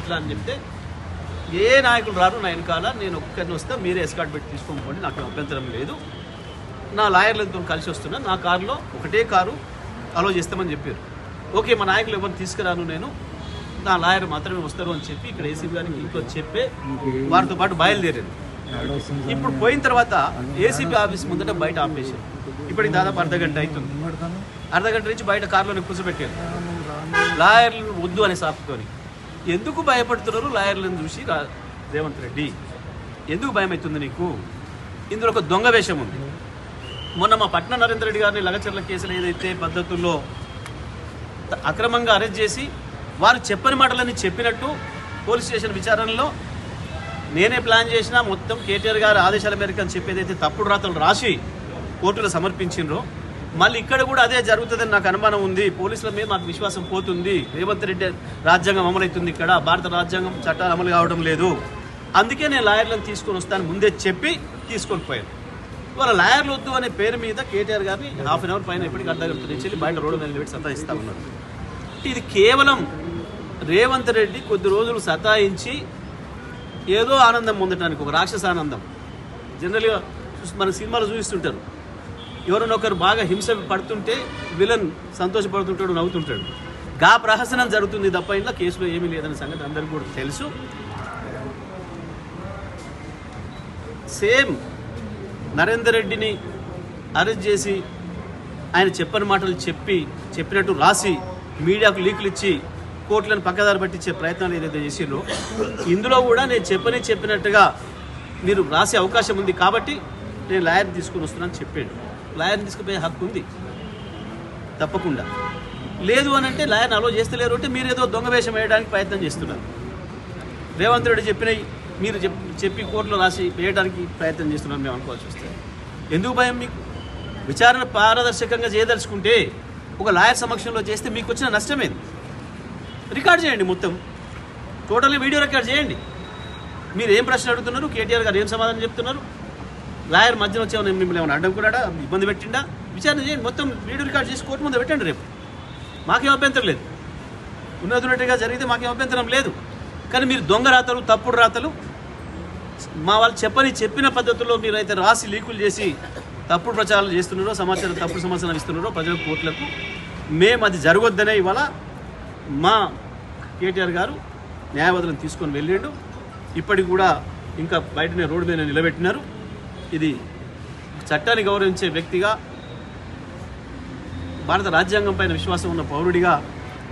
ఇట్లా అని చెప్తే ఏ నాయకులు రారు నా వెనకాల, నేను ఒక్కరిని వస్తే మీరే ఎస్కాట్ పెట్టి తీసుకోకపోండి, నాకు అభ్యంతరం లేదు, నా లాయర్లతో కలిసి వస్తున్నా, నా కారులో ఒకటే కారు అలో చేస్తామని చెప్పారు. ఓకే, మా నాయకులు ఎవరిని తీసుకురాను, నేను నా లాయర్ మాత్రమే వస్తారు అని చెప్పి ఇక్కడ ఏసీబీ గారికి ఇంట్లో చెప్పే వారితో పాటు బయలుదేరారు. ఇప్పుడు పోయిన తర్వాత ఏసీబీ ఆఫీస్ ముందట బయట ఆపేశారు. ఇప్పటికి దాదాపు అర్ధగంట అవుతుంది. అర్ధగంట నుంచి బయట కారులోనే కూర్చోబెట్టారు లాయర్లు వద్దు అనే సాకుతోని. ఎందుకు భయపడుతున్నారు లాయర్లను చూసి రేవంత్ రెడ్డి? ఎందుకు భయం అవుతుంది నీకు? ఇందులో ఒక దొంగ వేషం ఉంది. మొన్న మా పట్న నరేంద్ర రెడ్డి గారిని లగచర్ల కేసులు ఏదైతే పద్ధతుల్లో అక్రమంగా అరెస్ట్ చేసి వారు చెప్పని మాటలని చెప్పినట్టు పోలీస్ స్టేషన్ విచారణలో నేనే ప్లాన్ చేసినా మొత్తం కేటీఆర్ గారు ఆదేశాల మేరకు అని చెప్పేదైతే తప్పుడు రాతలు రాసి కోర్టులో సమర్పించిండ్రో మళ్ళీ ఇక్కడ కూడా అదే జరుగుతుందని నాకు అనుమానం ఉంది. పోలీసుల మీద మాకు విశ్వాసం పోతుంది. రేవంత్ రెడ్డి రాజ్యాంగం అమలవుతుంది, ఇక్కడ భారత రాజ్యాంగం చట్టాలు అమలు కావడం లేదు, అందుకే నేను లాయర్లను తీసుకొని వస్తాను ముందే చెప్పి తీసుకొని పోయాను. వాళ్ళ లాయర్లు వద్దు అనే పేరు మీద కేటీఆర్ గారిని హాఫ్ అన్ అవర్ పైన ఎప్పటికీ అర్ధగంట నుంచి బయట రోడ్డు మీద నిలబెట్టి సతాయిస్తూ ఉన్నారు. ఇది కేవలం రేవంత్ రెడ్డి కొద్ది రోజులు సతాయించి ఏదో ఆనందం పొందటానికి, ఒక రాక్షస ఆనందం. జనరల్గా మన సినిమాలు చూపిస్తుంటారు, ఎవరైనా ఒకరు బాగా హింస పడుతుంటే విలన్ సంతోషపడుతుంటాడు, నవ్వుతుంటాడు. గా ప్రహసనం జరుగుతుంది తప్ప ఇంట్లో కేసులో ఏమీ లేదనే సంగతి అందరికీ కూడా తెలుసు. సేమ్ నరేందర్ రెడ్డిని అరెస్ట్ చేసి ఆయన చెప్పని మాటలు చెప్పినట్టు రాసి మీడియాకు లీకులు ఇచ్చి కోర్టులను పక్కదారి పట్టించే ప్రయత్నాలు ఏదైతే చేసిరో ఇందులో కూడా నేను చెప్పినట్టుగా మీరు రాసే అవకాశం ఉంది కాబట్టి నేను లాయర్ని తీసుకుని వస్తున్నాను చెప్పాడు. లాయర్ని తీసుకుపోయే హక్కు ఉంది తప్పకుండా. లేదు అని అంటే లాయర్ని అలో చేస్తలేరు అంటే మీరు ఏదో దొంగ వేషం వేయడానికి ప్రయత్నం చేస్తున్నారు. రేవంత్ రెడ్డి చెప్పినవి మీరు చెప్పి కోర్టులో రాసి వేయడానికి ప్రయత్నం చేస్తున్నారు మేము అనుకోవాల్సి వస్తే. ఎందుకు భయం మీకు? విచారణ పారదర్శకంగా చేయదలుచుకుంటే ఒక లాయర్ సమక్షంలో చేస్తే మీకు వచ్చిన నష్టమేది? రికార్డ్ చేయండి, మొత్తం టోటల్లీ వీడియో రికార్డ్ చేయండి. మీరు ఏం ప్రశ్న అడుగుతున్నారు, కేటీఆర్ గారు ఏం సమాధానం చెప్తున్నారు, లాయర్ మధ్యలో వచ్చేమని మిమ్మల్ని ఏమైనా అడ్డం కూడా ఇబ్బంది పెట్టిండా? విచారణ చేయండి, మొత్తం వీడియో రికార్డ్ చేసి కోర్టు ముందు పెట్టండి. రేపు మాకేం అభ్యంతరం లేదు, ఉన్నతున్నట్టుగా జరిగితే మాకేం అభ్యంతరం లేదు. కానీ మీరు దొంగ రాతలు, తప్పుడు రాతలు మా వాళ్ళు చెప్పిన పద్ధతుల్లో మీరైతే రాసి లీకులు చేసి తప్పుడు ప్రచారాలు చేస్తున్నారో, తప్పుడు సమాచారం ఇస్తున్నారో ప్రజలకు, కోర్టులకు, మేము అది జరగొద్దనే ఇవాళ మా కేటీఆర్ గారు న్యాయవాదులను తీసుకొని వెళ్ళిండు. ఇప్పటికి కూడా ఇంకా బయటనే రోడ్డు మీద నిలబెట్టినారు. ఇది చట్టాన్ని గౌరవించే వ్యక్తిగా, భారత రాజ్యాంగం పైన విశ్వాసం ఉన్న పౌరుడిగా